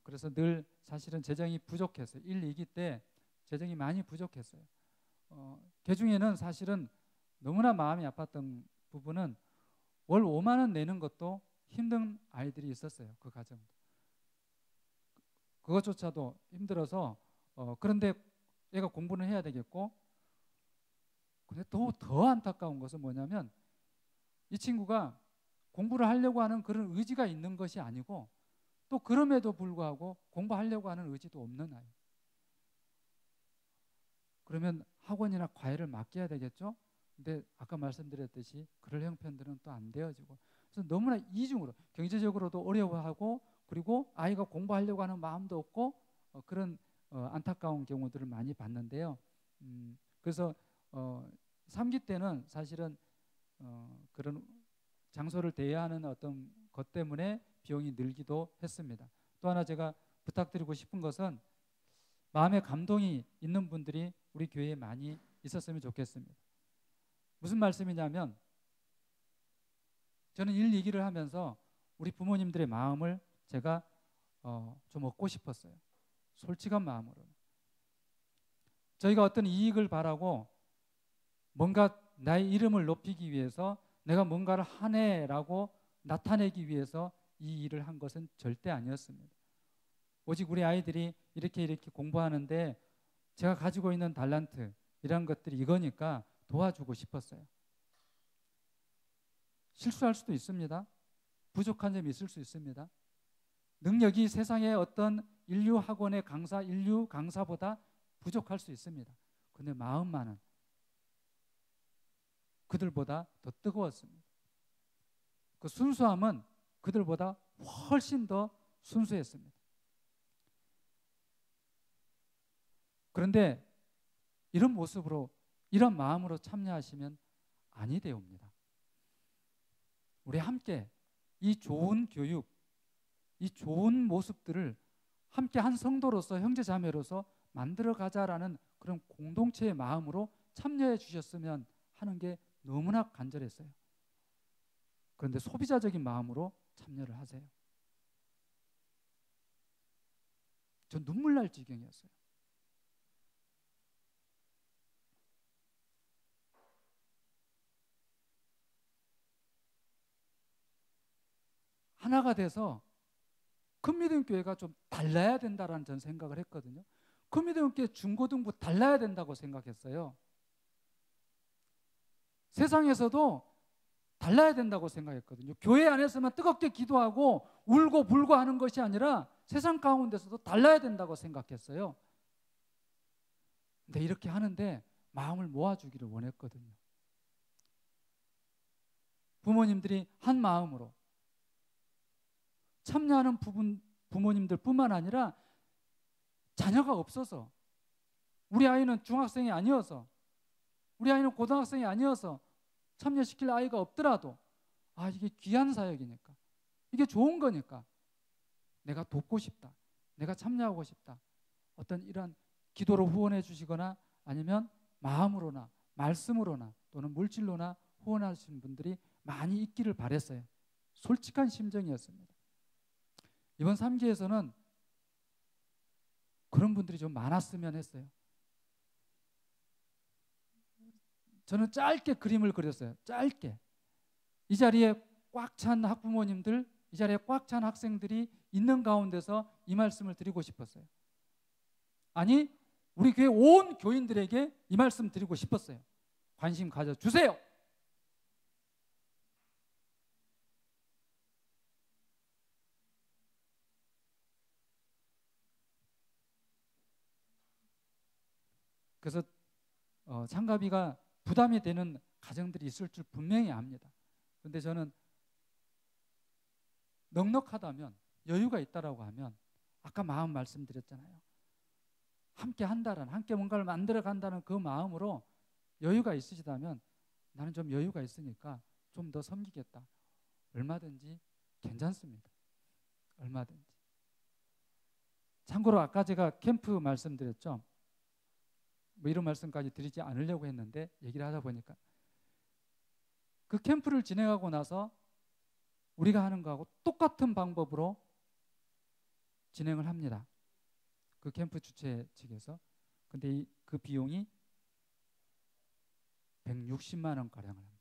그래서 늘 사실은 재정이 부족했어요. 1, 2기 때 재정이 많이 부족했어요. 그 중에는 사실은 너무나 마음이 아팠던 부분은 월 5만 원 내는 것도 힘든 아이들이 있었어요. 그 가정도. 그것조차도 힘들어서 그런데 애가 공부는 해야 되겠고, 근데 더 안타까운 것은 뭐냐면 이 친구가 공부를 하려고 하는 그런 의지가 있는 것이 아니고 또 그럼에도 불구하고 공부하려고 하는 의지도 없는 아이. 그러면 학원이나 과외를 맡겨야 되겠죠? 근데 아까 말씀드렸듯이 그럴 형편들은 또 안 되어지고, 그래서 너무나 이중으로 경제적으로도 어려워하고 그리고 아이가 공부하려고 하는 마음도 없고 그런 안타까운 경우들을 많이 봤는데요. 그래서 3기 때는 사실은 그런 장소를 대여하는 어떤 것 때문에 비용이 늘기도 했습니다. 또 하나 제가 부탁드리고 싶은 것은 마음에 감동이 있는 분들이 우리 교회에 많이 있었으면 좋겠습니다. 무슨 말씀이냐면 저는 1, 2기를 하면서 우리 부모님들의 마음을 제가 좀 얻고 싶었어요. 솔직한 마음으로. 저희가 어떤 이익을 바라고 뭔가 나의 이름을 높이기 위해서 내가 뭔가를 하네라고 나타내기 위해서 이 일을 한 것은 절대 아니었습니다. 오직 우리 아이들이 이렇게 공부하는데 제가 가지고 있는 달란트 이런 것들이 이거니까 도와주고 싶었어요. 실수할 수도 있습니다. 부족한 점이 있을 수 있습니다. 능력이 세상의 어떤 인류 학원의 강사, 인류 강사보다 부족할 수 있습니다. 그런데 마음만은 그들보다 더 뜨거웠습니다. 그 순수함은 그들보다 훨씬 더 순수했습니다. 그런데 이런 모습으로 이런 마음으로 참여하시면 아니 되옵니다. 우리 함께 이 좋은 교육, 이 좋은 모습들을 함께 한 성도로서 형제자매로서 만들어가자라는 그런 공동체의 마음으로 참여해 주셨으면 하는 게 너무나 간절했어요. 그런데 소비자적인 마음으로 참여를 하세요. 전 눈물 날 지경이었어요. 하나가 돼서 큰미등교회가 좀 달라야 된다라는 전 생각을 했거든요. 큰미등교회 중고등부 달라야 된다고 생각했어요. 세상에서도 달라야 된다고 생각했거든요. 교회 안에서만 뜨겁게 기도하고 울고 불고 하는 것이 아니라 세상 가운데서도 달라야 된다고 생각했어요. 근데 이렇게 하는데 마음을 모아주기를 원했거든요. 부모님들이 한 마음으로 참여하는 부모님들뿐만 아니라 자녀가 없어서, 우리 아이는 중학생이 아니어서, 우리 아이는 고등학생이 아니어서 참여시킬 아이가 없더라도 아, 이게 귀한 사역이니까, 이게 좋은 거니까 내가 돕고 싶다, 내가 참여하고 싶다. 어떤 이런 기도로 후원해 주시거나 아니면 마음으로나 말씀으로나 또는 물질로나 후원하시는 분들이 많이 있기를 바랬어요. 솔직한 심정이었습니다. 이번 3기에서는 그런 분들이 좀 많았으면 했어요. 저는 짧게 그림을 그렸어요. 짧게. 이 자리에 꽉 찬 학부모님들, 이 자리에 꽉 찬 학생들이 있는 가운데서 이 말씀을 드리고 싶었어요. 아니, 우리 교회 온 교인들에게 이 말씀 드리고 싶었어요. 관심 가져주세요. 그래서 참가비가 부담이 되는 가정들이 있을 줄 분명히 압니다. 그런데 저는 넉넉하다면, 여유가 있다라고 하면, 아까 마음 말씀드렸잖아요. 함께 한다는, 함께 뭔가를 만들어 간다는 그 마음으로 여유가 있으시다면, 나는 좀 여유가 있으니까 좀 더 섬기겠다, 얼마든지 괜찮습니다. 얼마든지. 참고로 아까 제가 캠프 말씀드렸죠. 뭐 이런 말씀까지 드리지 않으려고 했는데 얘기를 하다 보니까 그 캠프를 진행하고 나서 우리가 하는 거하고 똑같은 방법으로 진행을 합니다. 그 캠프 주최 측에서. 근데 그 비용이 160만 원 가량을 합니다.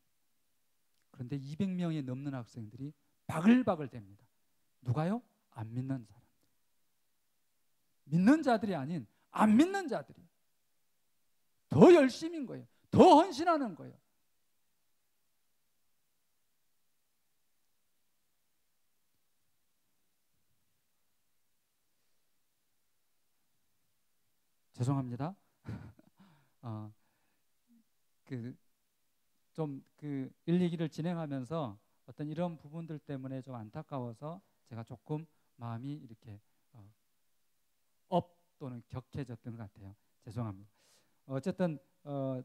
그런데 200명이 넘는 학생들이 바글바글 됩니다. 누가요? 안 믿는 사람들. 믿는 자들이 아닌 안 믿는 자들이 더 열심인 거예요. 더 헌신하는 거예요. 죄송합니다. 그 1, 2기를 진행하면서 어떤 이런 부분들 때문에 좀 안타까워서 제가 조금 마음이 이렇게 업 또는 격해졌던 것 같아요. 죄송합니다. 어쨌든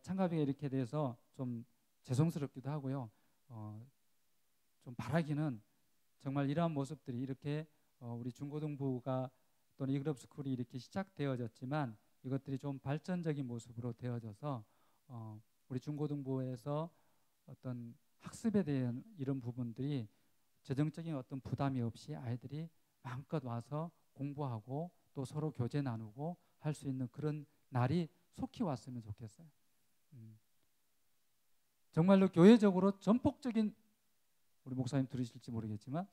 참가비가 이렇게 돼서 좀 죄송스럽기도 하고요. 좀 바라기는 정말 이러한 모습들이 이렇게 우리 중고등부가 또는 이그룹스쿨이 이렇게 시작되어졌지만 이것들이 좀 발전적인 모습으로 되어져서 우리 중고등부에서 어떤 학습에 대한 이런 부분들이 재정적인 어떤 부담이 없이 아이들이 마음껏 와서 공부하고 또 서로 교제 나누고 할 수 있는 그런 날이 속히 왔으면 좋겠어요. 정말로 교회적으로 전폭적인, 우리 목사님 들으실지 모르겠지만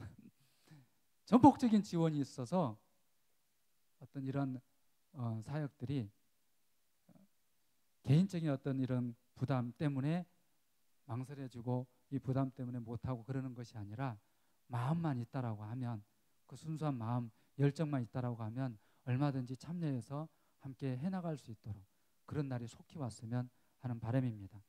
전폭적인 지원이 있어서 어떤 이런 사역들이 개인적인 어떤 이런 부담 때문에 망설여지고 이 부담 때문에 못하고 그러는 것이 아니라 마음만 있다라고 하면, 그 순수한 마음, 열정만 있다라고 하면 얼마든지 참여해서 함께 해나갈 수 있도록 그런 날이 속히 왔으면 하는 바람입니다.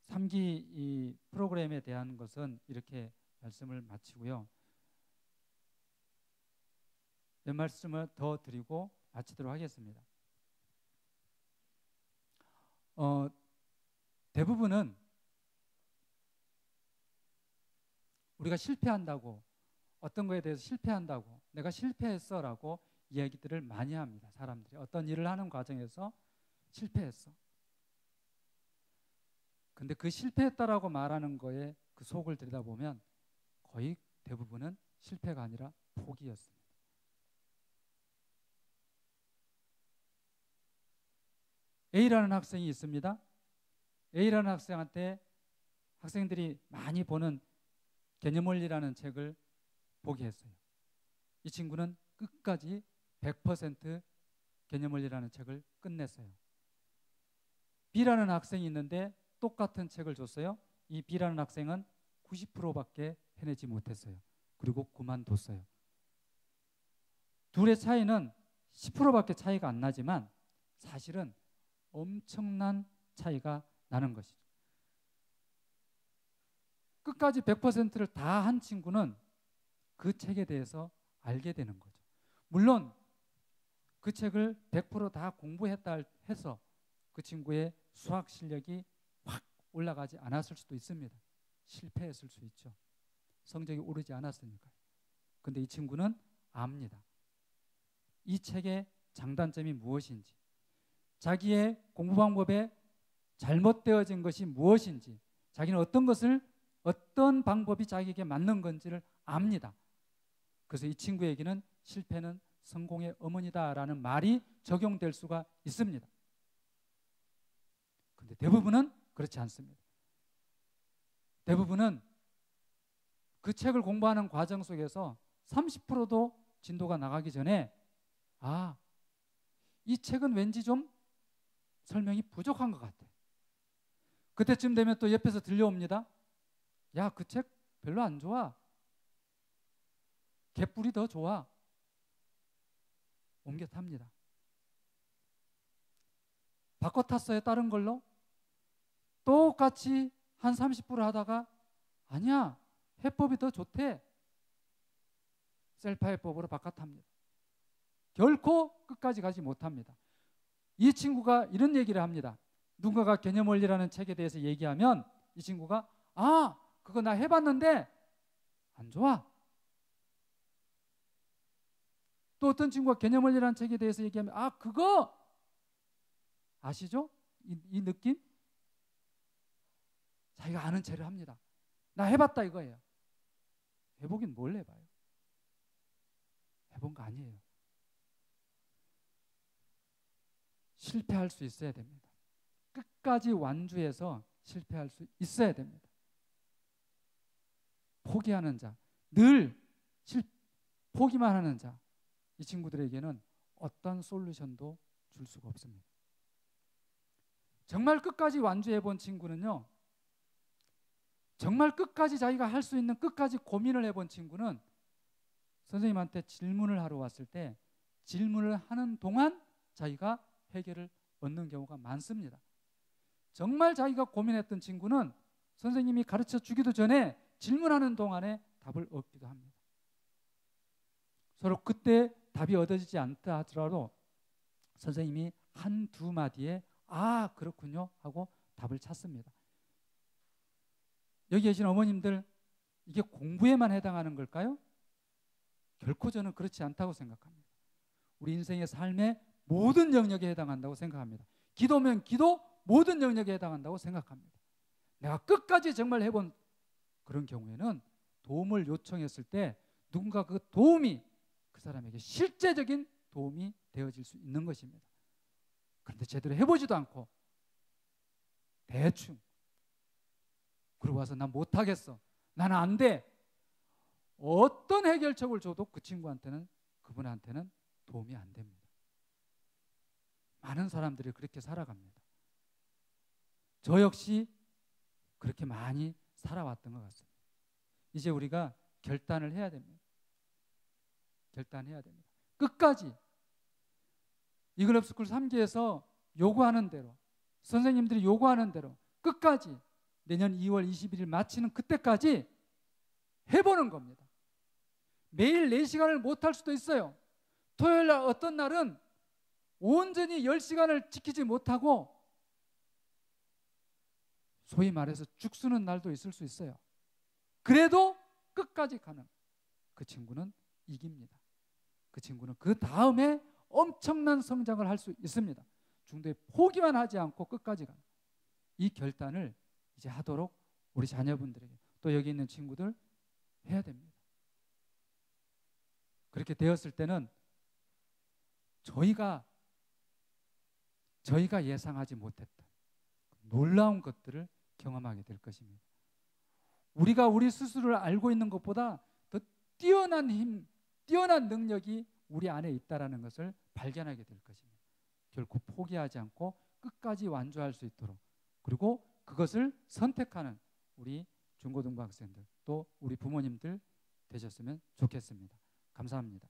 3기 이 프로그램에 대한 것은 이렇게 말씀을 마치고요. 몇 말씀을 더 드리고 마치도록 하겠습니다. 대부분은 우리가 실패한다고, 어떤 거에 대해서 실패한다고, 내가 실패했어 라고 이야기들을 많이 합니다. 사람들이 어떤 일을 하는 과정에서 실패했어. 근데 그 실패했다라고 말하는 거에 그 속을 들여다보면 거의 대부분은 실패가 아니라 포기였습니다. A라는 학생이 있습니다. A라는 학생한테 학생들이 많이 보는 개념원리라는 책을 보게 했어요. 이 친구는 끝까지 100% 개념원리라는 책을 끝냈어요. B라는 학생이 있는데 똑같은 책을 줬어요. 이 B라는 학생은 90%밖에 해내지 못했어요. 그리고 그만뒀어요. 둘의 차이는 10%밖에 차이가 안 나지만 사실은 엄청난 차이가 나는 것이죠. 끝까지 100%를 다 한 친구는 그 책에 대해서 알게 되는 거죠. 물론 그 책을 100% 다 공부했다 해서 그 친구의 수학 실력이 확 올라가지 않았을 수도 있습니다. 실패했을 수 있죠. 성적이 오르지 않았으니까요. 근데 이 친구는 압니다. 이 책의 장단점이 무엇인지, 자기의 공부 방법에 잘못되어진 것이 무엇인지, 자기는 어떤 방법이 자기에게 맞는 건지를 압니다. 그래서 이 친구에게는 실패는 성공의 어머니다라는 말이 적용될 수가 있습니다. 그런데 대부분은 그렇지 않습니다. 대부분은 그 책을 공부하는 과정 속에서 30%도 진도가 나가기 전에 이 책은 왠지 좀 설명이 부족한 것 같아. 그때쯤 되면 또 옆에서 들려옵니다. 야, 그 책 별로 안 좋아. 개뿔이 더 좋아. 옮겨 탑니다. 바꿔 탔어요. 다른 걸로. 똑같이 한 30% 하다가 아니야, 해법이 더 좋대. 셀파 해법으로 바꿔 탑니다. 결코 끝까지 가지 못합니다. 이 친구가 이런 얘기를 합니다. 누군가가 개념원리라는 책에 대해서 얘기하면 이 친구가 그거 나 해봤는데 안 좋아. 또 어떤 친구가 개념원리라는 책에 대해서 얘기하면 그거 아시죠? 이 느낌? 자기가 아는 체를 합니다. 나 해봤다 이거예요. 해보긴 뭘 해봐요. 해본 거 아니에요. 실패할 수 있어야 됩니다. 끝까지 완주해서 실패할 수 있어야 됩니다. 포기하는 자, 늘 포기만 하는 자, 이 친구들에게는 어떤 솔루션도 줄 수가 없습니다. 정말 끝까지 완주해 본 친구는요, 정말 끝까지 자기가 할 수 있는 끝까지 고민을 해본 친구는 선생님한테 질문을 하러 왔을 때 질문을 하는 동안 자기가 해결을 얻는 경우가 많습니다. 정말 자기가 고민했던 친구는 선생님이 가르쳐 주기도 전에 질문하는 동안에 답을 얻기도 합니다. 서로 그때 답이 얻어지지 않다 하더라도 선생님이 한두 마디에 그렇군요 하고 답을 찾습니다. 여기 계신 어머님들, 이게 공부에만 해당하는 걸까요? 결코 저는 그렇지 않다고 생각합니다. 우리 인생의 삶의 모든 영역에 해당한다고 생각합니다. 기도면 기도, 모든 영역에 해당한다고 생각합니다. 내가 끝까지 정말 해본 그런 경우에는 도움을 요청했을 때 누군가 그 도움이 그 사람에게 실제적인 도움이 되어질 수 있는 것입니다. 그런데 제대로 해보지도 않고 대충 그러고 와서 난 못하겠어, 나는 안 돼, 어떤 해결책을 줘도 그 친구한테는, 그분한테는 도움이 안 됩니다. 많은 사람들이 그렇게 살아갑니다. 저 역시 그렇게 많이 살아왔던 것 같습니다. 이제 우리가 결단을 해야 됩니다. 결단해야 됩니다. 끝까지 이글럽스쿨 3기에서 요구하는 대로, 선생님들이 요구하는 대로 끝까지 내년 2월 21일 마치는 그때까지 해보는 겁니다. 매일 4시간을 못할 수도 있어요. 토요일 날 어떤 날은 온전히 10시간을 지키지 못하고 소위 말해서 죽쓰는 날도 있을 수 있어요. 그래도 끝까지 가는 그 친구는 이깁니다. 그 친구는 그 다음에 엄청난 성장을 할 수 있습니다. 중도에 포기만 하지 않고 끝까지 가는 이 결단을 이제 하도록 우리 자녀분들에게, 또 여기 있는 친구들 해야 됩니다. 그렇게 되었을 때는 저희가 예상하지 못했던 놀라운 것들을 경험하게 될 것입니다. 우리가 우리 스스로를 알고 있는 것보다 더 뛰어난 힘, 뛰어난 능력이 우리 안에 있다는 것을 발견하게 될 것입니다. 결코 포기하지 않고 끝까지 완주할 수 있도록, 그리고 그것을 선택하는 우리 중고등부 학생들, 또 우리 부모님들 되셨으면 좋겠습니다. 감사합니다.